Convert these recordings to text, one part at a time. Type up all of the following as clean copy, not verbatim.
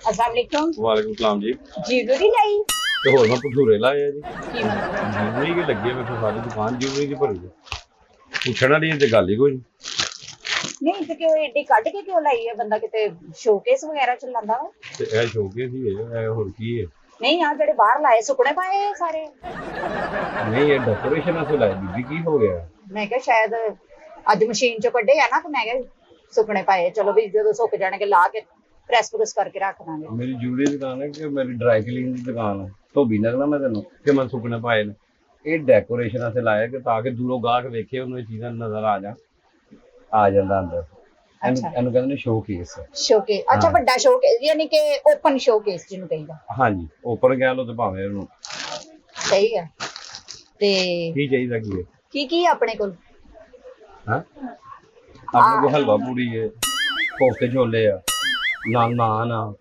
अस्सलाम वालेकुम। वालेकुम सलाम जी। ज्वेलरी लाई ਤੇ ਹੋਰ ਮੈਂ ਭਟੂਰੇ ਲਾਏ ਆ ਜੀ। की मतलब ਜਿਊਲਰੀ ਕੀ ਲੱਗੀ ਆ ਮੇਰੇ ਕੋਲ ਸਾਰੀ ਦੁਕਾਨ ਜਿਊਲਰੀ ਦੀ ਭਰੀ ਆ। ਪੁੱਛਣ ਵਾਲੀ ਤੇ ਗੱਲ ਹੀ ਕੋਈ ਨਹੀਂ। नहीं तो क्यों एडी कट के क्यों लाई है बंदा किते शोकेस वगैरह च लांदा वा ਤੇ ਇਹ ਸ਼ੌਕੇ ਸੀ ਇਹ ਹੋਰ ਕੀ ਹੈ। नहीं यार जेडे बाहर लाए सुकने पाए हैं सारे ਨਹੀਂ ਇਹ ਡੈਕੋਰੇਸ਼ਨ ਅਸਲ ਲਾਈ ਬੀਬੀ ਕੀ ਹੋ ਗਿਆ। मैं क्या शायद अज मशीन चो कड्डे है ना तो मैं क्या सुकने पाए चलो भी जो सुक जाने ला के ਪ੍ਰੈਸ ਪ੍ਰੈਸ ਕਰਕੇ ਰੱਖ ਦਾਂਗੇ। ਮੇਰੀ ਜਿਊਲਰੀ ਦੀ ਦੁਕਾਨ ਹੈ ਕਿ ਮੇਰੀ ਡਰਾਈ ਕਲੀਨ ਦੀ ਦੁਕਾਨ ਹੈ। ਧੋਬੀ ਲੱਗਣਾ ਮੈਂ ਤੈਨੂੰ ਕਿ ਮੈਂ ਸੁੱਕਣੇ ਪਾਏ ਨੇ। ਇਹ ਡੈਕੋਰੇਸ਼ਨ ਅਸਲ ਲਾਇਆ ਕਿ ਤਾਂ ਕਿ ਦੂਰੋਂ ਗਾਹਕ ਵੇਖੇ ਉਹਨੂੰ ਇਹ ਚੀਜ਼ਾਂ ਨਜ਼ਰ ਆ ਜਾਂਦਾ ਅੰਦਰ। ਇਹਨੂੰ ਕਹਿੰਦੇ ਨੇ ਸ਼ੋਕੇਸ। ਸ਼ੋਕੇਸ ਅੱਛਾ ਵੱਡਾ ਸ਼ੋਕੇਸ ਯਾਨੀ ਕਿ ਓਪਨ ਸ਼ੋਕੇਸ ਜਿਹਨੂੰ ਕਹਿੰਦਾ। ਹਾਂਜੀ ਓਪਨ ਕਹਿ ਲਓ ਤੇ ਭਾਵੇਂ ਉਹਨੂੰ ਸਹੀ ਹੈ। ਤੇ ਕੀ ਚਾਹੀਦਾ ਕੀ ਆਪਣੇ ਕੋਲ ਹਾਂ ਆਪਣੇ ਕੋਲ ਹਲਵਾ ਪੂੜੀ ਹੈ ਕੋਫਤੇ ਛੋਲੇ ਆ ਨਾਲ ਨਾਨ ਆ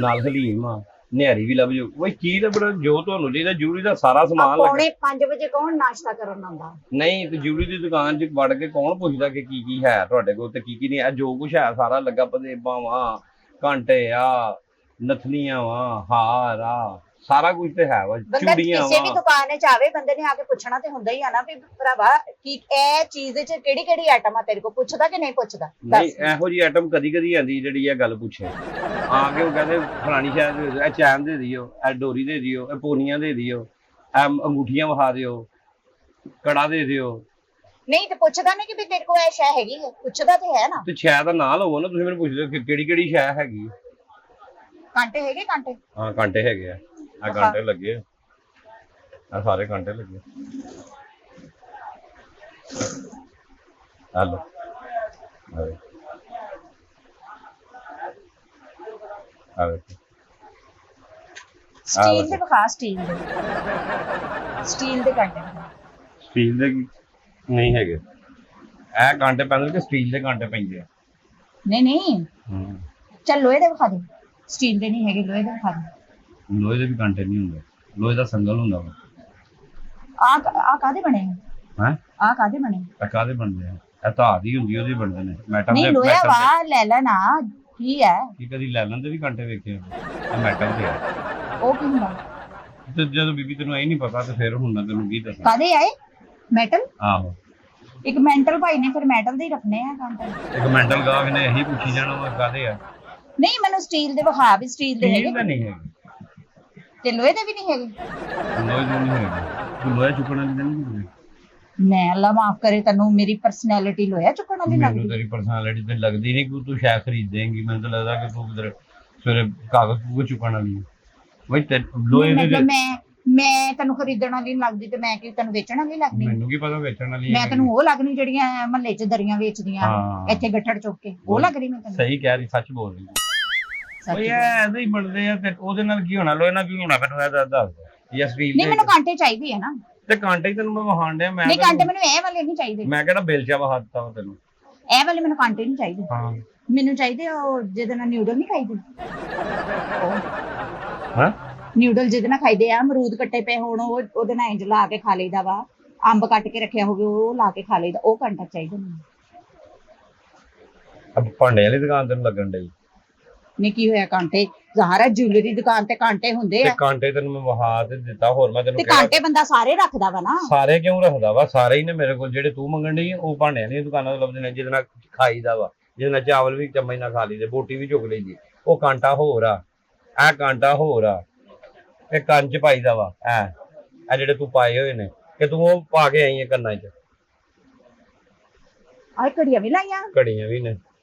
ਨਾਲ ਹਲੀਮ ਆ ਨਿਹਾਰੀ ਵੀ ਲੱਭ ਜਾਓ। ਬਈ ਕੀ ਲੱਭਣਾ ਜੋ ਤੁਹਾਨੂੰ ਚਾਹੀਦਾ ਜੂਰੀ ਦਾ ਸਾਰਾ ਸਮਾਨ ਲੱਗਾ। ਪੌਣੇ 5 ਵਜੇ ਕੌਣ ਨਾਸ਼ਤਾ ਕਰਨ ਆਉਂਦਾ? ਨਹੀਂ ਤੇ ਜੂਰੀ ਦੀ ਦੁਕਾਨ 'ਚ ਵੜ ਕੇ ਕੌਣ ਪੁੱਛਦਾ ਕਿ ਕੀ ਹੈ ਤੁਹਾਡੇ ਕੋਲ ਤੇ ਕੀ ਨਹੀਂ ਆ। ਜੋ ਕੁਛ ਹੈ ਸਾਰਾ ਲੱਗਾ ਪਦੇਬਾਂ ਵਾ ਘੰਟੇ ਆ ਨਥਨੀਆਂ ਵਾ ਹਾਰ ਆ ਸਾਰਾ ਕੁਝ ਤੇ ਹੈ ਵਾ ਚੂੜੀਆਂ ਵਾ। ਕਿਸੇ ਵੀ ਦੁਕਾਨ 'ਚ ਆਵੇ ਬੰਦੇ ਨੇ ਆ ਕੇ ਪੁੱਛਣਾ ਤੇ ਹੁੰਦਾ ਹੀ ਆ ਨਾ ਵੀ ਭਰਾਵਾ ਕੀ ਇਹ ਚੀਜ਼ 'ਚ ਕਿਹੜੀ ਕਿਹੜੀ ਆਈਟਮ ਆ ਤੇਰੇ ਕੋਲ ਪੁੱਛਦਾ ਕਿ ਨਹੀਂ ਪੁੱਛਦਾ? ਨਹੀਂ ਇਹੋ ਜਿਹੀ ਆਈਟਮ ਕਦੀ ਕਦੀ ਆਂਦੀ ਜਿਹੜੀ ਇਹ ਗੱਲ ਪੁੱਛੇ ਆ ਕੇ ਉਹ ਕਹਿੰਦੇ ਫਲਾਣੀ ਸ਼ਾਇਦ ਇਹ ਚੈਨ ਦੇ ਦਿਓ ਇਹ ਡੋਰੀ ਦੇ ਦਿਓ ਇਹ ਪੋਨੀਆਂ ਦੇ ਦਿਓ ਇਹ ਅੰਗੂਠੀਆਂ ਵਿਖਾ ਦਿਓ ਕੜਾ ਦੇ ਦਿਓ। ਨਹੀਂ ਤੇ ਪੁੱਛਦਾ ਨਹੀਂ ਕਿ ਵੀ ਤੇਰੇ ਕੋਲ ਇਹ ਸ਼ੈ ਹੈਗੀ ਹੈ ਪੁੱਛਦਾ ਤੇ ਹੈ ਨਾ। ਤੇ ਸ਼ੈ ਦਾ ਨਾਂ ਲਵੋ ਨਾ ਤੁਸੀਂ ਮੈਨੂੰ ਪੁੱਛਦੇ ਹੋ ਕਿ ਕਿਹੜੀ ਕਿਹੜੀ ਸ਼ੈ ਹੈਗੀ। ਕਾਂਟੇ ਹੈਗੇ ਕਾਂਟੇ? ਹਾਂ ਕਾਂਟੇ ਹੈਗੇ ਆ ਆ ਕਾਂਟੇ ਲੱਗੇ ਆ ਸਾਰੇ ਕਾਂਟੇ ਲੱਗੇ ਆ ਲੋ ਸਟੀਲ ਦੇ ਵਿਖਾ ਸਟੀਲ ਦੇ ਕਾਂਟੇ ਸਟੀਲ ਦੇ ਨਹੀਂ ਹੈਗੇ ਇਹ ਕਾਂਟੇ ਪੈਂਦੇ ਕਿ ਸਟੀਲ ਦੇ ਕਾਂਟੇ ਪੈਂਦੇ ਆ। ਨਹੀਂ ਚੱਲ ਲੋਹੇ ਦੇ ਵਿਖਾ ਦੇ। ਸਟੀਲ ਦੇ ਨਹੀਂ ਹੈਗੇ ਲੋਹੇ ਦੇ ਵਿਖਾ ਦੇ। ਲੋਹੇ ਦੇ ਵੀ ਕਾਂਟੇ ਨਹੀਂ ਹੁੰਦੇ ਲੋਹੇ ਦਾ ਸੰਗਲ ਹੁੰਦਾ ਵਾ। ਆ ਕਾਦੇ ਬਣੇ ਹੈ ਆ ਕਾਦੇ ਬਣੇ? ਇਹ ਕਾਦੇ ਬਣਦੇ ਆ ਇਹ ਧਾਤ ਹੀ ਹੁੰਦੀ ਉਹਦੇ ਬਣਦੇ ਨੇ ਮੈਟਲ ਦੇ। ਨਹੀਂ ਲੋਹਾ ਵਾ ਲੈ ਲੈਣਾ ਕੀ ਹੈ ਕੀ ਕਦੀ ਲੈ ਲੈਂਦੇ ਵੀ ਕਾਂਟੇ ਵੇਖੇ ਇਹ ਮੈਟਲ ਦੇ ਆ। ਉਹ ਕੀ ਹੁੰਦਾ? ਤੇ ਜਦੋਂ ਬੀਬੀ ਤੈਨੂੰ ਇਹ ਨਹੀਂ ਪਤਾ ਤੇ ਫਿਰ ਹੁਣ ਮੈਂ ਤੈਨੂੰ ਕੀ ਦੱਸਾਂ। ਕਾਦੇ ਆਏ ਮੈਟਲ? ਆਹੋ ਇੱਕ ਮੈਂਟਲ ਭਾਈ ਨੇ ਫਿਰ ਮੈਟਲ ਦੇ ਹੀ ਰੱਖਣੇ ਆ ਕਾਂਟੇ। ਇੱਕ ਮੈਂਟਲ ਗਾਹਕ ਨੇ ਇਹੀ ਪੁੱਛੀ ਜਾਣਾ ਵਾ ਕਾਦੇ ਆ। ਨਹੀਂ ਮੈਨੂੰ ਸਟੀਲ ਦੇ ਵਿਖਾ ਵੀ ਸਟੀਲ ਦੇ ਹੈਗੇ ਨਹੀਂ ਹੈਗੇ ਤੇ ਲੋਹੇ ਦੇ ਵੀ ਨਹੀਂ ਹੈਗੇ। ਲੋਹੇ ਦੇ ਨਹੀਂ ਹੈਗੇ ਤੂੰ ਲੋਹੇ ਚੁੱਕਣ ਵਾਲੀ ਨਹੀਂ। ਮੈਂ ਅੱਲਾ ਮਾਫ ਕਰੇ ਤੈਨੂੰ ਮੇਰੀ ਪਰਸਨੈਲਿਟੀ ਲੋਹਾ ਚੁੱਕਣ ਵਾਲੀ ਲੱਗਦੀ? ਮੈਨੂੰ ਤੇਰੀ ਪਰਸਨੈਲਿਟੀ ਤੇ ਲੱਗਦੀ ਨਹੀਂ ਕਿ ਤੂੰ ਸ਼ਾਇਦ ਖਰੀਦੇਂਗੀ। ਮੈਨੂੰ ਤਾਂ ਲੱਗਦਾ ਕਿ ਤੂੰ ਉਧਰ ਸਵੇਰੇ ਕਾਗਜ਼ ਕੂਗਜ਼ ਚੁੱਕਣ ਵਾਲੀ ਹੈ। ਬਈ ਤੇ ਲੋਹੇ ਦੇ ਮੈਂ ਤੈਨੂੰ ਖਰੀਦਣ ਵਾਲੀ ਨਹੀਂ ਲੱਗਦੀ ਤੇ ਮੈਂ ਕਿ ਤੈਨੂੰ ਵੇਚਣ ਵਾਲੀ ਲੱਗਦੀ? ਮੈਨੂੰ ਕੀ ਪਤਾ ਵੇਚਣ ਵਾਲੀ ਮੈਂ ਤੈਨੂੰ ਉਹ ਲੱਗਣੀ ਜਿਹੜੀਆਂ ਮਹੱਲੇ 'ਚ ਦਰੀਆਂ ਵੇਚਦੀਆਂ ਇੱਥੇ ਗੱਠੜ ਚੁੱਕ ਕੇ ਉਹ ਲੱਗਦੀ ਮੈਂ ਤੈਨੂੰ? ਸਹੀ ਕਹਿ ਰਹੀ ਸੱਚ ਬੋਲ ਰਹੀ ਓਏ ਐਦਾਂ ਹੀ ਬਣਦੇ ਆ ਤੇ ਉਹਦੇ ਨਾਲ ਕੀ ਹੋਣਾ ਲੋਹੇ ਨਾਲ ਕੀ ਹੋਣਾ ਮੈਨੂੰ ਇਹ ਦੱਸ ਜਾਂ ਸਟੀਲ ਨਹੀਂ ਮੈਨੂੰ ਕਾਂਟੇ ਚਾਹੀਦੇ ਆ ਨਾ। ਤੇ ਕਾਂਟੇ ਤੈਨੂੰ ਮੈਂ ਵਹਾਣ ਡਿਆ। ਮੈਂ ਨਹੀਂ ਕਾਂਟੇ ਮੈਨੂੰ ਇਹ ਵਾਲੇ ਨਹੀਂ ਚਾਹੀਦੇ। ਮੈਂ ਕਿਹੜਾ ਬੇਲਚਾ ਵਹਾ ਦਿੱਤਾ ਵਾ ਤੈਨੂੰ? ਇਹ ਵਾਲੇ ਮੈਨੂੰ ਕਾਂਟੇ ਨਹੀਂ ਚਾਹੀਦੇ। ਹਾਂ ਮੈਨੂੰ ਚਾਹੀਦੇ ਉਹ ਜਿਹਦੇ ਨਾਲ ਨਿਊਡਲ ਨਹੀਂ ਖਾਈਦੇ। ਹਾਂ ਨਿਊਡਲ ਜਿਹਦੇ ਨਾਲ ਖਾਈਦੇ ਆ ਅਮਰੂਦ ਕੱਟੇ ਪਏ ਹੋਣ ਉਹਦੇ ਨਾਲ ਇੰਜ ਲਾ ਕੇ ਖਾ ਲਈਦਾ ਵਾ। ਅੰਬ ਕੱਟ ਕੇ ਰੱਖਿਆ ਹੋਵੇ ਉਹ ਲਾ ਕੇ ਖਾ ਲਈਦਾ। ਉਹ ਕਾਂਟਾ ਚਾਹੀਦਾ ਮੈਨੂੰ। ਅਬ ਭਾਂਡੇ ਵਾਲੀ ਦੁਕਾਨ ਤੈਨੂੰ ਲੱਗਣ ਡਈ? ਨਹੀਂ ਕੀ ਹੋਇਆ ਕਾਂਟੇ ਜ਼ਾਹਰਾ ਜੁਐਲਰੀ ਦੁਕਾਨ ਤੇ ਕਾਂਟੇ ਹੁੰਦੇ ਆ। ਤੇ ਕਾਂਟੇ ਤੈਨੂੰ ਮੈਂ ਵਹਾ ਤੇ ਦਿੱਤਾ ਹੋਰ ਮੈਂ ਤੈਨੂੰ ਤੇ ਕਾਂਟੇ ਬੰਦਾ ਸਾਰੇ ਰੱਖਦਾ ਵਾ ਨਾ। ਸਾਰੇ ਕਿਉਂ ਰੱਖਦਾ ਵਾ? ਸਾਰੇ ਹੀ ਨੇ ਮੇਰੇ ਕੋਲ ਜਿਹੜੇ ਤੂੰ ਮੰਗਣ ਡਈ ਉਹ ਭਾਂਡਿਆਂ ਦੀਆਂ ਦੁਕਾਨਾਂ ਤੋਂ ਲੱਭਦੇ ਨੇ ਜਿਹਦੇ ਨਾਲ ਖਾਈਦਾ ਵਾ ਜਿਹਦੇ ਨਾਲ ਚਾਵਲ ਵੀ ਚਮਚ ਨਾਲ ਖਾ ਲਈਦੇ ਬੋਟੀ ਵੀ ਚੁੱਕ ਲਈਦੀ। ਉਹ ਕਾਂਟਾ ਹੋਰ ਆ ਇਹ ਕਾਂਟਾ ਹੋਰ ਆ ਇਹ ਕੰਨ ਚ ਪਾਈਦਾ ਵਾ ਇਹ ਜਿਹੜੇ ਤੂੰ ਪਾਏ ਹੋਏ ਨੇ ਕਿ ਤੂੰ ਉਹ ਪਾ ਕੇ ਆਈ ਹੈ ਕੰਨਾਂ ਚ। ਆਹ ਘੜੀਆਂ ਵੀ ਲਾਈਆਂ? ਘੜੀਆਂ ਵੀ ਨੇ।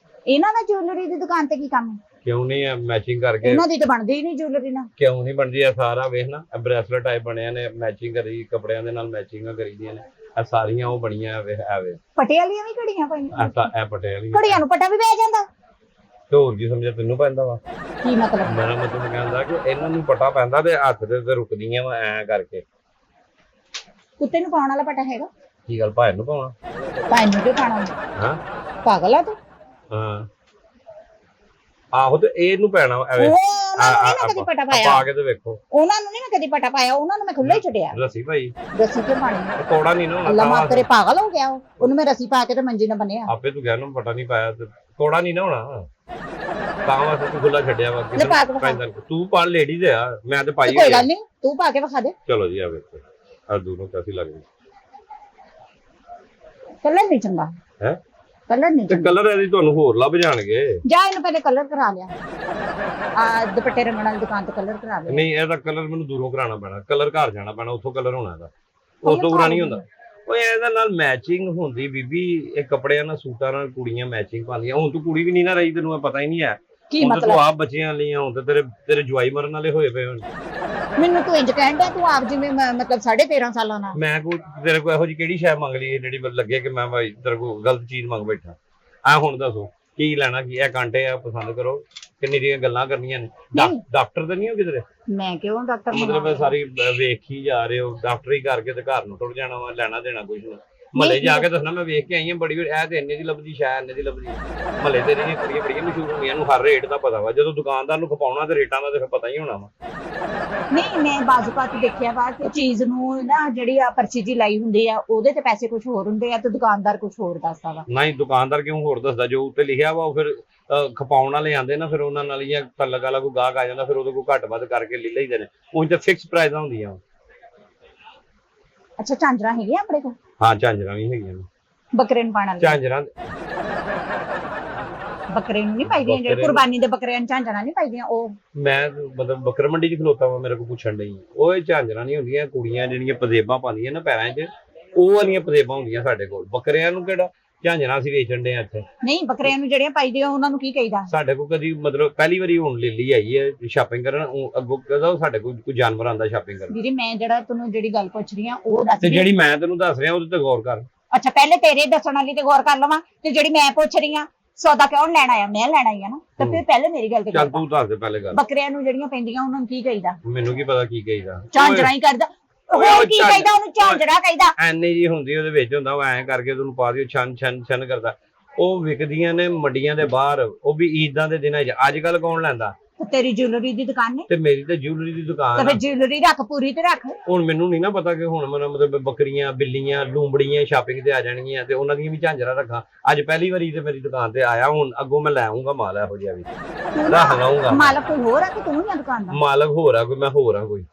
ਇਹਨਾਂ ਦਾ ਜੁਐਲਰੀ ਦੀ ਦੁਕਾਨ ਤੇ ਕੀ ਕੰਮ ਹੈ? ਕਿਉਂ ਨਹੀਂ ਆ ਮੈਚਿੰਗ ਕਰਕੇ? ਇਹਨਾਂ ਦੀ ਤਾਂ ਬਣਦੀ ਹੀ ਨਹੀਂ ਜੁਐਲਰੀ ਨਾਲ। ਕਿਉਂ ਨਹੀਂ ਬਣਦੀ? ਆ ਸਾਰਾ ਵੇਖ ਨਾ ਬ੍ਰੈਸਲੇਟ ਟਾਈਪ ਬਣਿਆ ਨੇ ਮੈਚਿੰਗ ਕਰੀ ਕੱਪੜਿਆਂ ਦੇ ਨਾਲ ਮੈਚਿੰਗਾਂ ਕਰੀਦੀਆਂ ਨੇ ਆ ਸਾਰੀਆਂ ਉਹ ਬਣੀਆਂ ਵੇ ਪਟੇ ਵਾਲੀਆਂ ਵੀ ਘੜੀਆਂ ਪਾਈਆਂ? ਇਹ ਪਟੇ ਵਾਲੀ ਘੜੀਆਂ ਨੂੰ ਪਟਾ ਵੀ ਪੈ ਜਾਂਦਾ? ਤੇ ਹੋਰ ਕੀ ਸਮਝਿਆ ਤੈਨੂੰ ਪੈਂਦਾ ਵਾ? ਕੀ ਮਤਲਬ? ਮੇਰਾ ਮਤਲਬ ਕਹਿੰਦਾ ਕਿ ਇਹਨਾਂ ਨੂੰ ਪਟਾ ਪੈਂਦਾ ਤੇ ਹੱਥ ਦੇ ਉੱਤੇ ਰੁਕਦੀਆਂ ਵਾ ਐ ਕਰਕੇ। ਕੁੱਤੇ ਨੂੰ ਪਾਉਣ ਵਾਲਾ ਪਟਾ ਹੈਗਾ? ਕੀ ਗੱਲ ਭਾਈ ਨੂੰ ਪਾਉਣਾ? ਭਾਈ ਨੂੰ ਕਿਉਂ ਪਾਉਣਾ? ਹਾਂ ਪਾਗਲ ਆ ਤੂੰ? ਹਾਂ ਆਹੋ ਤੇ ਇਹਨੂੰ ਪੈਣਾ ਐਵੇਂ ਉਹਨਾਂ ਨੂੰ ਨਹੀਂ ਕਦੀ ਪਟਾ ਪਾਇਆ। ਪਾ ਕੇ ਤੇ ਵੇਖੋ ਉਹਨਾਂ ਨੂੰ ਨਹੀਂ ਮੈਂ ਕਦੀ ਪਟਾ ਪਾਇਆ। ਉਹਨਾਂ ਨੂੰ ਮੈਂ ਖੁੱਲਾ ਹੀ ਛੱਡਿਆ। ਰੱਸੀ ਭਾਈ ਰੱਸੀ ਕਿਉਂ ਪਾਣੀ? ਕੋੜਾ ਨਹੀਂ ਨਾ ਅੱਲਾ ਮਾਫ ਕਰੇ ਪਾਗਲ ਹੋ ਗਿਆ ਉਹਨੂੰ ਮੈਂ ਰੱਸੀ ਪਾ ਕੇ ਤੇ ਮੰਜੀ ਨਾਲ ਬੰਨਿਆ। ਆਪੇ ਤੂੰ ਕਹਿ ਨਾ ਪਟਾ ਨਹੀਂ ਪਾਇਆ ਤੇ ਕੋੜਾ ਨਹੀਂ ਨਾ ਹੋਣਾ। ਤਾਂ ਵਾਸਤੇ ਤੂੰ ਖੁੱਲਾ ਛੱਡਿਆ ਵਾ ਲੈ ਪਾ ਕੇ ਵਿਖਾ। ਪੈਂਦਾ ਤੂੰ ਪਾ ਲੇਡੀ ਦੇ ਆ ਮੈਂ ਤੇ ਪਾਈ ਕੋਈ ਹੋਈ ਆ। ਗੱਲ ਨਹੀਂ, ਤੂੰ ਪਾ ਕੇ ਵਿਖਾ ਦੇ। ਚਲੋ ਜੀ ਆ ਵੇਖੋ ਆ ਦੂਰੋਂ ਕਾਫੀ ਲੱਗਦੀ ਕਲਰ ਨਹੀਂ ਚੰਗਾ, ਹੈ ਕਲਰ ਨਹੀਂ ਤੇ ਚੰਗਾ। ਕਲਰ ਇਹਦੀ ਤੁਹਾਨੂੰ ਹੋਰ ਲੱਭ ਜਾਣਗੇ। ਜਾ ਇਹਨੂੰ ਪਹਿਲੇ ਕਲਰ ਕਰਾ ਲਿਆ, ਆ ਦੁਪੱਟੇ ਰੰਗਣ ਵਾਲੀ ਦੁਕਾਨ ਤੋਂ ਕਲਰ ਕਰਾ ਲਿਆ। ਨਹੀਂ ਇਹਦਾ ਕਲਰ ਮੈਨੂੰ ਦੂਰੋਂ ਕਰਾਉਣਾ ਪੈਣਾ, ਕਲਰ ਘਰ ਜਾਣਾ ਪੈਣਾ, ਉੱਥੋਂ ਕਲਰ ਹੋਣਾ ਇਹਦਾ, ਉਸ ਤੋਂ ਬੁਰਾ ਨਹੀਂ ਹੁੰਦਾ। ਓਏ ਇਹਦੇ ਨਾਲ ਮੈਚਿੰਗ ਹੁੰਦੀ ਬੀਬੀ, ਇਹ ਕੱਪੜਿਆਂ ਨਾਲ ਸੂਟਾਂ ਨਾਲ ਕੁੜੀਆਂ ਮੈਚਿੰਗ ਪਾਉਂਦੀਆਂ। ਹੁਣ ਤੂੰ ਕੁੜੀ ਵੀ ਨਹੀਂ ਨਾ ਰਹੀ, ਤੈਨੂੰ ਪਤਾ ਹੀ ਨਹੀਂ ਹੈ। ਕੀ ਹੁਣ ਤਾਂ ਮਤਲਬ? ਤੂੰ ਆਪ ਬੱਚਿਆਂ ਲਈਆਂ, ਹੁਣ ਤਾਂ ਤੇਰੇ ਜਵਾਈ ਮਰਨ ਵਾਲੇ ਹੋਏ ਪਏ ਹੁਣ। ਮੈਨੂੰ ਤੂੰ ਇੰਜ ਕਹਿਣ ਡਿਆ, ਤੂੰ ਆਪ ਜਿਵੇਂ ਮਤਲਬ 13.5 ਸਾਲਾਂ ਨਾਲ। ਮੈਂ ਕੋਈ ਤੇਰੇ ਕੋਲ ਇਹੋ ਜਿਹੀ ਕਿਹੜੀ ਸ਼ੈ ਮੰਗ ਲਈ ਜਿਹੜੀ ਲੱਗੇ ਕਿ ਮੈਂ ਭਾਈ ਤੇਰੇ ਕੋਲ ਗਲਤ ਚੀਜ਼ ਮੰਗ ਬੈਠਾ। ਆ ਹੁਣ ਦੱਸੋ ਕੀ ਲੈਣਾ, ਕੀ ਇਹ ਕਾਂਟੇ ਆ, ਪਸੰਦ ਕਰੋ। ਕਿੰਨੀ ਦੀਆਂ ਗੱਲਾਂ ਕਰਨੀਆਂ ਨੇ। ਨਹੀਂ। ਡਾਕਟਰ ਤਾਂ ਨਹੀਂ ਹੋ ਕਿਧਰੇ? ਮੈਂ ਕਿਉਂ ਡਾਕਟਰ ਮਤਲਬ ਸਾਰੀ ਵੇਖ ਹੀ ਜਾ ਰਹੇ ਹੋ, ਡਾਕਟਰੀ ਕਰਕੇ ਤੇ ਘਰ ਨੂੰ ਟੁਰ ਜਾਣਾ ਵਾ, ਲੈਣਾ ਦੇਣਾ ਕੁਝ ਨਹੀਂ। ਮਹੱਲੇ ਜਾ ਕੇ ਦੱਸਣਾ ਮੈਂ ਵੇਖ ਕੇ ਆਈ ਹਾਂ ਬੜੀ ਇਹ ਤੇ ਇੰਨੇ ਦੀ ਲੱਭਦੀ, ਸ਼ਾਇਦ ਇੰਨੇ ਦੀ ਲੱਭਦੀ। ਮਹੱਲੇ ਤੇ ਜਿਹੜੀਆਂ ਕੁੜੀਆਂ ਬੜੀਆਂ ਮਸ਼ਹੂਰ ਹੁੰਦੀਆਂ ਨੂੰ ਹਰ ਰੇਟ ਦਾ ਪਤਾ ਵਾ, ਜਦੋਂ ਦੁਕਾਨਦਾਰ ਨੂੰ ਖਪਾਉਣਾ ਤੇ ਰੇਟਾਂ ਦਾ ਤੇ ਫਿਰ ਪਤਾ ਹੀ ਹੋਣਾ ਵਾ। ਨਹੀਂ, ਮੈਂ ਬਾਜ਼ੂਕਾਤ ਦੇਖਿਆ ਵਾ ਕਿ ਚੀਜ਼ ਨੂੰ ਨਾ ਜਿਹੜੀ ਆ ਪਰਚੀ ਜੀ ਲਾਈ ਹੁੰਦੀ ਆ, ਉਹਦੇ ਤੇ ਪੈਸੇ ਕੁਝ ਹੋਰ ਹੁੰਦੇ ਆ ਤੇ ਦੁਕਾਨਦਾਰ ਕੁਝ ਹੋਰ ਦੱਸਦਾ ਵਾ। ਨਹੀਂ ਦੁਕਾਨਦਾਰ ਕਿਉਂ ਹੋਰ ਦੱਸਦਾ, ਜੋ ਉੱਤੇ ਲਿਖਿਆ ਵਾ ਉਹ ਫਿਰ ਖਪਾਉਣ ਵਾਲੇ ਆਉਂਦੇ ਨਾ, ਫਿਰ ਉਹਨਾਂ ਨਾਲ ਜਾਂ ਤਲਕ ਵਾਲਾ ਕੋਈ ਗਾਹਕ ਆ ਜਾਂਦਾ, ਫਿਰ ਉਹਦੇ ਕੋਲ ਘੱਟ ਵੱਧ ਕਰਕੇ ਲੈ ਲਈਦੇ ਨੇ। ਉਹ ਤਾਂ ਫਿਕਸ ਪ੍ਰਾਈਸਾਂ ਹੁੰਦੀਆਂ। ਅੱਛਾ, ਝਾਂਜਰਾਂ ਹੈਗੀਆਂ ਆਪਣੇ ਕੋਲ? ਹਾਂ ਝਾਂਜਰਾਂ ਵੀ ਹੈਗੀਆਂ ਨੇ। ਬੱਕਰੇ ਨੂੰ ਪਾਣ ਵਾਲੀ ਝਾਂਜਰਾਂ ਬੱਕਰੇ ਨੂੰ ਨਹੀਂ ਪਾਈਦੀਆਂ, ਜਿਹੜੇ ਕੁਰਬਾਨੀ ਦੇ ਬੱਕਰਿਆਂ ਨੂੰ ਝਾਂਜਰਾਂ ਨਹੀਂ ਪਾਈਦੀਆਂ ਉਹ? ਮੈਂ ਮਤਲਬ ਬੱਕਰ ਮੰਡੀ 'ਚ ਖਲੋਤਾ ਵਾ, ਮੇਰੇ ਕੋਲ ਪੁੱਛਣ ਲਈ। ਉਹ ਝਾਂਜਰਾਂ ਨਹੀਂ ਹੁੰਦੀਆਂ, ਕੁੜੀਆਂ ਜਿਹੜੀਆਂ ਪਜੇਬਾਂ ਪਾਉਂਦੀਆਂ ਨਾ ਪੈਰਾਂ 'ਚ, ਉਹ ਵਾਲੀਆਂ ਪਜੇਬਾਂ ਹੁੰਦੀਆਂ ਸਾਡੇ ਕੋਲ। ਬੱਕਰਿਆਂ ਨੂੰ ਕਿਹੜਾ ਝਾਂਜਰਾਂ ਅਸੀਂ ਵੇਚਣ ਦੇ ਆ ਇੱਥੇ। ਨਹੀਂ, ਬੱਕਰਿਆਂ ਨੂੰ ਜਿਹੜੀਆਂ ਪਾਈਦੀਆਂ ਉਹਨਾਂ ਨੂੰ ਕੀ ਕਹੀਦਾ? ਸਾਡੇ ਕੋਲ ਕਦੀ ਮਤਲਬ ਪਹਿਲੀ ਵਾਰੀ ਹੁਣ ਲਿੱਲੀ ਆਈ ਹੈ ਸ਼ਾਪਿੰਗ ਕਰਨ, ਅੱਗੋਂ ਕਹਦਾ ਸਾਡੇ ਕੋਲ ਕੋਈ ਜਾਨਵਰ ਆਉਂਦਾ ਸ਼ਾਪਿੰਗ ਕਰਨ। ਵੀਰੇ ਮੈਂ ਜਿਹੜਾ ਤੈਨੂੰ ਜਿਹੜੀ ਗੱਲ ਪੁੱਛ ਰਹੀ ਆ ਉਹ ਦੱਸ ਤੇ ਦੇ। ਜਿਹੜੀ ਮੈਂ ਤੈਨੂੰ ਦੱਸ ਰਿਹਾ ਉਹਦੇ ਤੇ ਗੌਰ ਕਰ। ਅੱਛਾ, ਪਹਿਲੇ ਤੇਰੇ ਦੱਸਣ ਵਾਲੀ ਤੇ ਗੌਰ ਕਰ ਲਵਾਂ, ਤੇ ਜਿਹੜੀ ਮੈਂ ਪੁੱਛ ਰਹੀ ਆ ਸੌਦਾ ਕਿਉਂ ਲੈਣ ਆਇਆ? ਮੈਂ ਲੈਣਾ ਹੀ ਆ ਨਾ, ਤਾਂ ਫਿਰ ਪਹਿਲੇ ਮੇਰੀ ਗੱਲ ਤੇ ਚੱਲ ਗੌਰ ਤੂੰ ਦੱਸ ਦੇ ਪਹਿਲੇ ਗੱਲ। ਬੱਕਰਿਆਂ ਨੂੰ ਜਿਹੜੀਆਂ ਪੈਂਦੀਆਂ ਉਹਨਾਂ ਨੂੰ ਕੀ ਕਹੀਦਾ? ਮੈਨੂੰ ਕੀ ਪਤਾ ਕੀ ਕਹੀਦਾ। ਝਾਂਜਰਾਂ ਹੀ ਕਰਦਾ, ਹੋਰ ਕੀ ਕਹੀਦਾ ਉਹਨੂੰ? ਝਾਂਜਰਾਂ ਕਹੀਦਾ। ਐਨੇ ਜੀ ਹੁੰਦੀ ਉਹਦੇ ਵਿੱਚ ਹੁੰਦਾ, ਉਹ ਐਂ ਕਰਕੇ ਤੁਹਾਨੂੰ ਪਾ ਦਿਓ, ਛਨ ਛਨ ਛਨ ਕਰਦਾ। ਉਹ ਵਿਕਦੀਆਂ ਨੇ ਮੰਡੀਆਂ ਦੇ ਬਾਹਰ, ਉਹ ਵੀ ਈਦਾਂ ਦੇ ਦਿਨਾਂ 'ਚ। ਅੱਜ ਕੱਲ ਕੌਣ ਲੈਂਦਾ? ਤੇ ਤੇਰੀ ਜੁਐਲਰੀ ਦੀ ਦੁਕਾਨ ਨੇ, ਤੇ ਮੇਰੀ ਤੇ ਜੁਐਲਰੀ ਦੀ ਤਾਂ ਦੁਕਾਨ ਫਿਰ ਆ। ਜੁਐਲਰੀ ਰੱਖ, ਪੂਰੀ ਤੇ ਰੱਖ। ਹੁਣ ਮੈਨੂੰ ਨਹੀਂ ਨਾ ਪਤਾ ਕਿ ਹੁਣ ਮਤਲਬ ਬੱਕਰੀਆਂ, ਬਿੱਲੀਆਂ, ਲੂੰਬੜੀਆਂ ਸ਼ਾਪਿੰਗ ਤੇ ਆ ਜਾਣਗੀਆਂ ਤੇ ਉਹਨਾਂ ਦੀਆਂ ਵੀ ਝਾਂਜਰਾਂ ਰੱਖਾਂ। ਅੱਜ ਪਹਿਲੀ ਵਾਰੀ ਤੇ ਮੇਰੀ ਦੁਕਾਨ ਤੇ ਆਇਆ, ਹੁਣ ਅੱਗੋਂ ਮੈਂ ਲੈ ਆਉਂਗਾ ਮਾਲ ਇਹੋ ਜਿਹਾ ਵੀ ਰੱਖ ਲਾਉਂਗਾ। ਮਾਲਕ ਕੋਈ ਹੋਰ ਆ ਕਿ ਤੂੰ ਹੀ ਆ ਦੁਕਾਨ ਦਾ? ਮਾਲਕ ਹੋਰ ਆ ਕੋਈ, ਮੈਂ ਹੋਰ ਆ ਕੋਈ।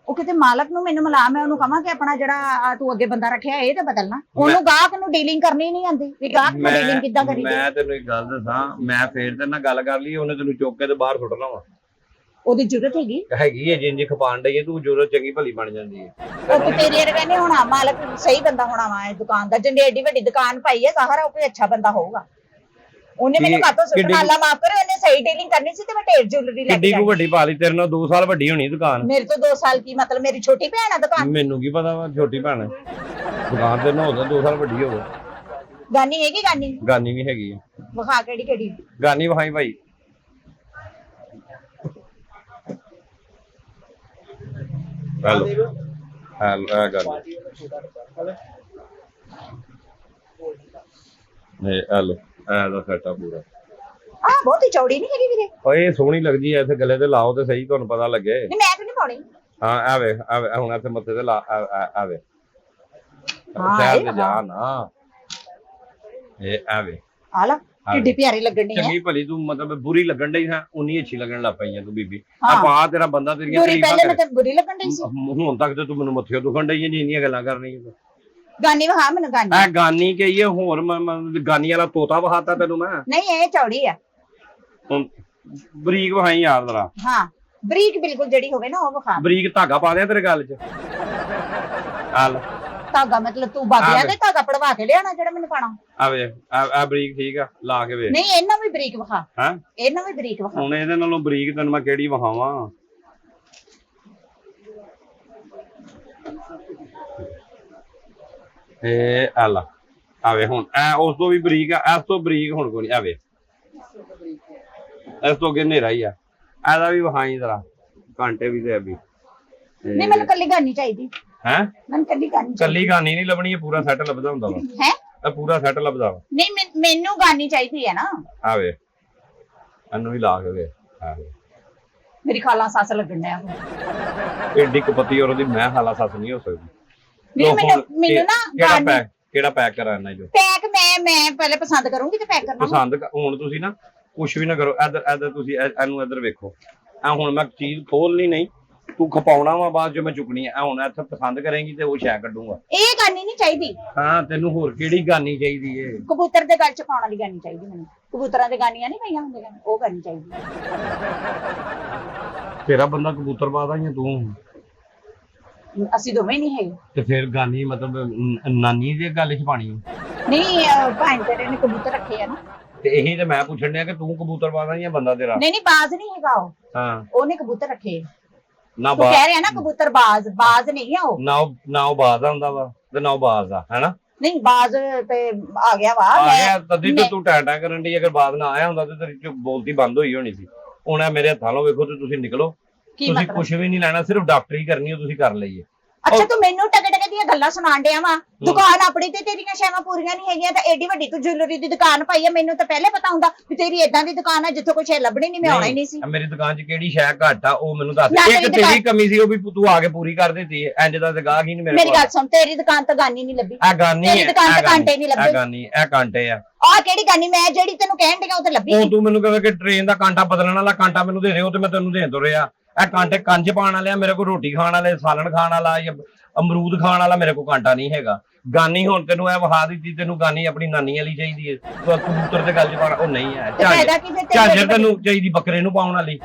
ਉਹ ਕਿਤੇ ਮਾਲਕ ਨੂੰ ਮੈਨੂੰ ਮਿਲਾ, ਮੈਂ ਉਹਨੂੰ ਕਹਾਂ ਕਿ ਆਪਣਾ ਜਿਹੜਾ ਤੂੰ ਅੱਗੇ ਬੰਦਾ ਰੱਖਿਆ ਇਹ ਤੇ ਬਦਲਣਾ। ਉਹਨੂੰ ਗਾਹਕ ਨੂੰ ਡੀਲਿੰਗ ਕਰਨੀ ਨਹੀਂ ਆਉਂਦੀ ਵੀ ਗਾਹਕ ਨਾਲ ਡੀਲਿੰਗ ਕਿੱਦਾਂ ਕਰੀਦੀ। ਮੈਂ ਤੈਨੂੰ ਇੱਕ ਗੱਲ ਦੱਸਾਂ, ਮੈਂ ਫੇਰ ਤੇਰੇ ਨਾਲ ਗੱਲ ਕਰ ਲਈ, ਉਹਨੇ ਤੈਨੂੰ ਚੁੱਕ ਕੇ ਤੇ ਬਾਹਰ ਸੁੱਟਣਾ ਵਾ। ਉਹਦੀ ਜ਼ਰੂਰਤ ਹੈਗੀ ਹੈ ਜਿੰਜ ਖਪਾਣ ਡਈ ਤੂੰ, ਜ਼ਰੂਰਤ ਚੰਗੀ ਭਲੀ ਬਣ ਜਾਂਦੀ ਹੈ। ਉਹ ਤੇ ਤੇਰੀ ਵਰਗਾ ਨਹੀਂ ਹੋਣਾ, ਮਾਲਕ ਸਹੀ ਬੰਦਾ ਹੋਣਾ ਵਾ ਇਸ ਦੁਕਾਨ ਦਾ। ਜਿੰਨੇ ਏਡੀ ਵੱਡੀ ਦੁਕਾਨ ਪਾਈ ਹੈ ਸਾਰਾ, ਉਹ ਕੋਈ ਅੱਛਾ ਬੰਦਾ ਹੋਊਗਾ। ਉਹਨੇ ਮੈਨੂੰ ਕਾਤੋਂ ਸੁਣਨਾ, ਅੱਲਾ ਮਾਫ ਕਰੇ, ਉਹਨੇ ਸਹੀ ਡੀਲਿੰਗ ਕਰਨੀ ਸੀ ਤੇ ਮੈਂ ਢੇਰ ਜੁਐਲਰੀ ਲੈ ਕੇ ਕਿੱਡੀ ਕੁ ਵੱਡੀ ਪਾ ਲਈ, ਤੇਰੇ ਨਾਲ 2 ਸਾਲ ਵੱਡੀ ਹੋਣੀ ਦੁਕਾਨ। ਮੇਰੇ ਤੋਂ 2 ਸਾਲ ਕੀ ਮਤਲਬ? ਮੇਰੀ ਛੋਟੀ ਭੈਣ ਆ ਦੁਕਾਨ। ਮੈਨੂੰ ਕੀ ਪਤਾ ਵਾ ਛੋਟੀ ਭੈਣ ਹੈ। ਦੁਕਾਨ ਤੇ ਨਾ ਹੋਦਾ 2 ਸਾਲ ਵੱਡੀ ਹੋਵੇ। ਗਾਨੀ ਹੈਗੀ? ਗਾਨੀ ਗਾਨੀ ਵੀ ਹੈਗੀ ਹੈ। ਵਿਖਾ, ਕਿਹੜੀ ਕਿਹੜੀ? ਗਾਨੀ ਵਿਖਾਈ ਭਾਈ। ਹੈਲੋ ਹੈਲੋ ਗੱਲ ਨਹੀਂ, ਹੈਲੋ ਦਾ ਸੈਟ ਆ ਪੂਰਾ। ਬਹੁਤੀ ਚੌੜੀ ਨਹੀਂ ਹੈਗੀ ਵੀਰੇ। ਓਏ ਸੋਹਣੀ ਲੱਗਦੀ ਐ, ਇੱਥੇ ਗਲੇ ਤੇ ਲਾਓ ਤੇ ਸਹੀ, ਤੁਹਾਨੂੰ ਪਤਾ ਲੱਗੇ। ਨਹੀਂ, ਮੈਂ ਤਾਂ ਨਹੀਂ ਪਾਉਣੀ। ਹਾਂ ਆਵੇ ਹੁਣ ਇੱਥੇ ਮੱਥੇ ਤੇ ਲਾ ਆਵੇ। ਹਾਂ, ਸ਼ਹਿਰ ਇਹ ਤੇ ਜਾ ਨਾ, ਇਹ ਆਵੇ। ਆ ਲਾ, ਕਿੱਡੀ ਪਿਆਰੀ ਲੱਗਣ ਦੀ ਹੈ। ਚੰਗੀ ਭਲੀ ਤੂੰ ਮਤਲਬ ਬੁਰੀ ਲੱਗਣ ਡਈ ਹੈ, ਉਨੀ ਅੱਛੀ ਲੱਗਣ ਲੱਗ ਪਈ ਹੈ ਤੂੰ ਬੀਬੀ। ਹਾਂ। ਪਾ ਤੇਰਾ ਬੰਦਾ ਤੇਰੀਆਂ ਬੁਰੀ ਪਹਿਲੇ ਮੈਂ ਤੇ ਬੁਰੀ ਲੱਗਣ ਡਈ ਸੀ। ਹੁਣ ਤੱਕ ਤੇ ਤੂੰ ਮੈਨੂੰ ਮੱਥੇ ਦੁਖਣ ਡਈ ਹੈ ਜੀ, ਇੰਨੀਆਂ ਗੱਲਾਂ ਕਰ ਰਹੀ ਹੈ। ਗਾਨੀ ਵਿਖਾ ਮੈਨੂੰ, ਗਾਨੀ। ਮੈਂ ਗਾਨੀ ਕਹੀ ਹੈ, ਹੋਰ ਗਾਨੀ ਵਾਲਾ ਤੋਤਾ ਵਹਾਤਾ ਤੈਨੂੰ ਮੈਂ। ਨਹੀਂ, ਇਹ ਚੌੜੀ ਆ। ਹੁਣ ਬਰੀਕ ਵਹਾਈ ਯਾਰ ਜ਼ਰਾ। ਹਾਂ, ਬਰੀਕ ਬਿਲਕੁਲ ਜਿਹੜੀ ਹੋਵੇ ਨਾ ਉਹ ਵਿਖਾ। ਬਰੀਕ ਧਾਗਾ ਪਾ ਦਿਆਂ ਤੇਰੇ ਗੱਲ 'ਚ। ਹਾਲ ਧਾਗਾ ਮਤਲਬ ਤੂੰ ਬਾਗਿਆ ਤੇ ਧਾਗਾ ਪੜਵਾ ਕੇ ਲਿਆਣਾ ਜਿਹੜਾ ਮੈਨੂੰ ਪਾਣਾ। ਆਵੇ ਆ ਬਰੀਕ ਠੀਕ ਆ, ਲਾ ਕੇ ਵੇ। ਨਹੀਂ, ਇਹਨਾਂ ਵੀ ਬਰੀਕ ਵਿਖਾ। ਹਾਂ, ਇਹਨਾਂ ਵੀ ਬਰੀਕ ਵਿਖਾ। ਹੁਣ ਇਹਦੇ ਨਾਲੋਂ ਬਰੀਕ ਤੈਨੂੰ ਮੈਂ ਕਿਹੜੀ ਵਿਖਾਵਾਂ? ਇਹ ਆਲਾ ਆਵੇ ਹੁਣ, ਐ ਉਸ ਤੋਂ ਵੀ ਬਰੀਕ ਆ, ਇਸ ਤੋਂ ਬਰੀਕ ਹੁਣ ਕੋਈ ਨਹੀਂ। ਆਵੇ ਇਸ ਤੋਂ ਅੱਗੇ ਹਨੇਰਾ ਹੀ ਆ। ਇਹਦਾ ਵੀ ਵਿਖਾਈ ਜ਼ਰਾ, ਘੰਟੇ ਵੀ ਤੇ ਅਭੀ। ਨਹੀਂ, ਮੈਨੂੰ ਕੱਲੀ ਗਾਨੀ ਚਾਹੀਦੀ ਹੈ। ਮੈਨੂੰ ਕੱਲੀ ਗਾਨੀ ਚਾਹੀਦੀ। ਕੱਲੀ ਗਾਨੀ ਨਹੀਂ ਲੱਭਣੀ, ਇਹ ਪੂਰਾ ਸੈੱਟ ਲੱਭਦਾ ਹੁੰਦਾ ਵਾ। ਹੈ, ਇਹ ਪੂਰਾ ਸੈੱਟ ਲੱਭਦਾ ਵਾ। ਨਹੀਂ ਮੈਨੂੰ ਗਾਨੀ ਚਾਹੀਦੀ ਹੈ ਨਾ। ਆਵੇ ਇਹਨੂੰ ਵੀ ਲਾ ਕੇ ਵੇ। ਆਵੇ ਮੇਰੀ ਖਾਲਾ ਸੱਸ ਲੱਗਣ ਡਿਆ। ਏਡੀ ਕਪਤੀ ਔਰ ਉਹਦੀ ਮੈਂ ਹਾਲਾ ਸੱਸ ਨਹੀਂ ਹੋ ਸਕਦੀ। ਨਹੀਂ, ਮੈਨੂੰ ਨਾ ਕਿਹੜਾ ਪੈਕ ਕਰਾਣਾ ਜੋ ਪੈਕ ਮੈਂ ਪਹਿਲੇ ਪਸੰਦ ਕਰੂੰਗੀ ਤੇ ਪੈਕ ਕਰਨਾ। ਪਸੰਦ ਹੁਣ ਤੁਸੀਂ ਨਾ ਕੁਛ ਵੀ ਨਾ ਕਰੋ। ਇੱਧਰ ਤੁਸੀਂ ਇਹਨੂੰ ਇੱਧਰ ਵੇਖੋ। ਆ ਹੁਣ ਮੈਂ ਚੀਜ਼ ਖੋਲਣੀ ਨਹੀਂ, ਤੂੰ ਖਪਾਉਣਾ ਵਾ, ਬਾਅਦ ਚ ਮੈਂ ਚੁੱਕਣੀ ਆ। ਹੁਣ ਇੱਥੇ ਪਸੰਦ ਕਰੇਂਗੀ ਤੇ ਉਹ ਸ਼ੈ ਕੱਢੂਗਾ। ਇਹ ਗਾਨੀ ਨਹੀਂ ਚਾਹੀਦੀ। ਹਾਂ ਤੈਨੂੰ ਹੋਰ ਕਿਹੜੀ ਗਾਨੀ ਚਾਹੀਦੀ ਏ? ਕਬੂਤਰ ਦੇ ਗਲ ਚ ਪਾਉਣ ਵਾਲੀ ਗਾਨੀ ਚਾਹੀਦੀ ਮੈਨੂੰ। ਕਬੂਤਰਾਂ ਦੇ ਗਾਨੀਆਂ ਨਹੀਂ ਪਈਆਂ ਹੁੰਦੀਆਂ, ਉਹ ਗਾਨੀ ਚਾਹੀਦੀ। ਤੇਰਾ ਬੰਦਾ ਕਬੂਤਰ ਬਾਦਾ ਜਾਂ ਤੂੰ? ਅਸੀਂ ਦੋਵੇਂ ਨਹੀਂ ਹੈਗੇ। ਤੇ ਫਿਰ ਗਾਨੀ ਮਤਲਬ ਨਾਨੀ ਦੇ ਗੱਲ ਚ ਪਾਣੀ? ਨਹੀਂ ਭਾਈ ਤੇਰੇ ਨੇ ਕਬੂਤਰ ਰੱਖੇ ਆ ਨਾ। ਤੇ ਇਹੀ ਤੇ ਮੈਂ ਪੁੱਛਣ ਡਿਆ ਕਿ ਤੂੰ ਕਬੂਤਰ ਬਾਦਾ ਜਾਂ ਬੰਦਾ ਤੇਰਾ? ਨਹੀਂ ਬਾਜ਼ ਨਹੀਂ ਹੈਗਾ ਉਹ। ਹਾਂ ਉਹਨੇ ਕਬੂਤਰ ਰੱਖੇ। ਨਾ ਤੂੰ ਕਹਿ ਰਿਹਾ ਨਾ ਕਬੂਤਰ ਬਾਜ਼ ਨਹੀਂ ਆ ਉਹ। ਨਾ ਉਹ ਬਾਜ਼ ਦਾ ਹੁੰਦਾ ਵਾ ਤੇ ਨਾ ਉਹ ਬਾਜ਼ ਦਾ, ਹੈਨਾ? ਨਹੀਂ ਬਾਜ਼ ਤੇ ਆ ਗਿਆ ਵਾ। ਆ ਗਿਆ ਤਦੀ ਤੇ ਤੂੰ ਟੈਂਟਾ ਕਰਨ ਦੀ। ਅਗਰ ਬਾਜ਼ ਨਾ ਆਇਆ ਹੁੰਦਾ ਤੇ ਤੇਰੀ ਚੁੱਪ ਬੋਲਤੀ ਬੰਦ ਹੋਈ ਹੋਣੀ ਸੀ। ਹੁਣ ਇਹ ਮੇਰੇ ਹੱਥਾਂ ਲੋ ਵੇਖੋ ਤੇ ਤੁਸੀਂ ਨਿਕਲੋ। ਤੁਸੀਂ ਕੁਝ ਵੀ ਨਹੀਂ ਲੈਣਾ, ਸਿਰਫ ਡਾਕਟਰੀ ਕਰਨੀ ਹੈ, ਤੁਸੀਂ ਕਰ ਲਈਏ। ਅੱਛਾ ਤੂੰ ਮੈਨੂੰ ਟਕੇ ਟਕੇ ਦੀਆਂ ਗੱਲਾਂ ਸੁਣਾਣ ਡਿਆ ਵਾ। ਦੁਕਾਨ ਆਪਣੀ ਤੇ ਤੇਰੀਆਂ ਸ਼ੈਵਾਂ ਪੂਰੀਆਂ ਨਹੀਂ ਹੈਗੀਆਂ ਤਾਂ ਏਡੀ ਵੱਡੀ ਤੂੰ ਜੁਐਲਰੀ ਦੀ ਦੁਕਾਨ ਪਾਈ ਆ। ਮੈਨੂੰ ਤਾਂ ਪਹਿਲੇ ਪਤਾ ਹੁੰਦਾ ਵੀ ਤੇਰੀ ਏਦਾਂ ਦੀ ਦੁਕਾਨ ਆ ਜਿੱਥੋਂ ਕੋਈ ਸ਼ੈ ਲੱਭਣੀ ਨਹੀਂ, ਮੈਂ ਆਉਣਾ ਹੀ ਨਹੀਂ ਸੀ। ਮੇਰੀ ਦੁਕਾਨ 'ਚ ਕਿਹੜੀ ਸ਼ੈ ਘੱਟ ਆ ਉਹ ਮੈਨੂੰ ਦੱਸ। ਨਾ ਇੱਕ ਤੇਰੀ ਕਮੀ ਸੀ, ਉਹ ਵੀ ਤੂੰ ਆ ਕੇ ਪੂਰੀ ਕਰ ਦਿੱਤੀ ਹੈ। ਇੰਜ ਦਾ ਤੇ ਗਾਹਕ ਹੀ ਨਹੀਂ ਮੇਰੇ ਮੇਰੀ ਗੱਲ ਸੁਣ, ਤੇਰੀ ਦੁਕਾਨ ਤੋਂ ਗਾਨੀ ਨਹੀਂ ਲੱਭੀ। ਆ ਗਾਨੀ ਤੇਰੀ ਦੁਕਾਨ ਤੋਂ ਕਾਂਟੇ ਨਹੀਂ ਲੱਭੇ। ਇਹ ਕਾਂਟੇ ਆ। ਆਹ ਕਿਹੜੀ ਗਾਨੀ? ਮੈਂ ਜਿਹੜੀ ਤੈਨੂੰ ਕਹਿਣ ਡਿਆ ਉਹ ਤੇ ਲੱਭੀ। ਉਹ ਤੂੰ ਮੈਨੂੰ ਕਹੇ ਕਿ ਟ੍ਰੇਨ ਦਾ ਕਾਂਟਾ ਬਦਲਣ ਵਾਲਾ ਕਾਂਟਾ ਮੈਨੂੰ ਦੇ ਦਿਓ ਤੇ ਮੈਂ ਤੈਨੂੰ ਦੇ ਤੁਰਿਆ। ਇਹ ਕਾਂਟੇ ਕੰਜ ਪਾਉਣ ਵਾਲੇ ਆ ਮੇਰੇ ਕੋਲ, ਰੋਟੀ ਖਾਣ ਵਾਲੇ, ਸਾਲਣ ਖਾਣ ਵਾਲਾ ਜਾਂ ਅਮਰੂਦ ਖਾਣ ਵਾਲਾ ਮੇਰੇ ਕੋਲ ਕਾਂਟਾ ਨਹੀਂ ਹੈਗਾ। ਗਾਨੀ ਹੁਣ ਤੈਨੂੰ ਇਹ ਵਿਖਾ ਦਿੱਤੀ, ਤੈਨੂੰ ਗਾਨੀ ਆਪਣੀ ਨਾਨੀ ਵਾਲੀ ਚਾਹੀਦੀ ਹੈ। ਤੂੰ ਕਬੂਤਰ ਤੇ ਗੱਲ ਚ ਪਾਉਣਾ ਉਹ ਨਹੀਂ ਹੈ। ਝਾਂਜਰ ਤੈਨੂੰ ਚਾਹੀਦੀ ਬੱਕਰੇ ਨੂੰ ਪਾਉਣ ਵਾਲੀ।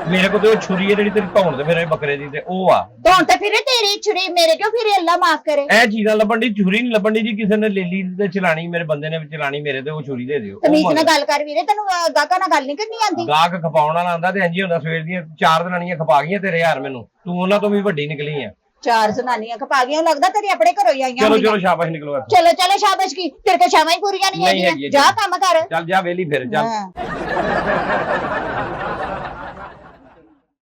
ਮੇਰੇ ਕੋਲ ਤੇ ਉਹ ਛੁਰੀ ਹੈ ਜਿਹੜੀ ਤੇਰੀ ਧੌਣ ਤੇ ਮੇਰੇ ਬੱਕਰੇ ਦੀ, ਤੇ ਉਹ ਆ ਧੌਣ ਤੇ ਫਿਰੇ ਤੇਰੀ ਛੁਰੀ, ਮੇਰੇ ਕਿਉਂ ਫਿਰੇ? ਅੱਲਾ ਮਾਫ ਕਰੇ। ਇਹ ਚੀਜ਼ਾਂ ਲੱਭਣ ਦੀ, ਛੁਰੀ ਨਹੀਂ ਲੱਭਣ ਦੀ ਜੀ। ਕਿਸੇ ਨੇ ਲੈ ਲਈ ਤੇ ਚਲਾਣੀ, ਮੇਰੇ ਬੰਦੇ ਨੇ ਚਲਾਣੀ ਮੇਰੇ ਤੇ, ਉਹ ਛੁਰੀ ਦੇ ਦਿਓ। ਤਮੀਜ਼ ਨਾਲ ਗੱਲ ਕਰ ਵੀਰੇ, ਤੈਨੂੰ ਗਾਹਕਾਂ ਨਾਲ ਗੱਲ ਨਹੀਂ ਕਰਨੀ ਆਉਂਦੀ। ਗਾਹਕ ਖਪਾਉਣ ਵਾਲਾ ਆਂਦਾ ਤੇ ਇੰਜ ਹੀ ਹੁੰਦਾ। ਸਵੇਰ ਦੀਆਂ 4 ਦਿਨਾਣੀਆਂ ਖਪਾ ਗਈਆਂ ਤੇਰੇ ਯਾਰ ਮੈਨੂੰ, ਤੂੰ ਉਹਨਾਂ ਤੋਂ ਵੀ ਵੱਡੀ ਨਿਕਲੀ ਆ। 4 ਜ਼ਨਾਨੀਆਂ ਖਪਾ ਗਈਆਂ, ਲੱਗਦਾ ਤੇਰੀ ਆਪਣੇ ਘਰੋਂ ਹੀ ਆਈਆਂ। ਚਲੋ ਸ਼ਾਬਾਸ਼ ਨਿਕਲੋ। ਚਲੋ ਸ਼ਾਬਾਸ਼ ਕੀ? ਤੇਰੇ ਕੋਲ ਸ਼ਾਮਾਂ ਹੀ ਪੂਰੀਆਂ ਨਹੀਂ ਹੈਗੀਆਂ। ਜਾ ਕੰਮ ਕਰ। ਚੱਲ ਜਾ ਵੇਲੀ ਫਿਰ ਚੱਲ।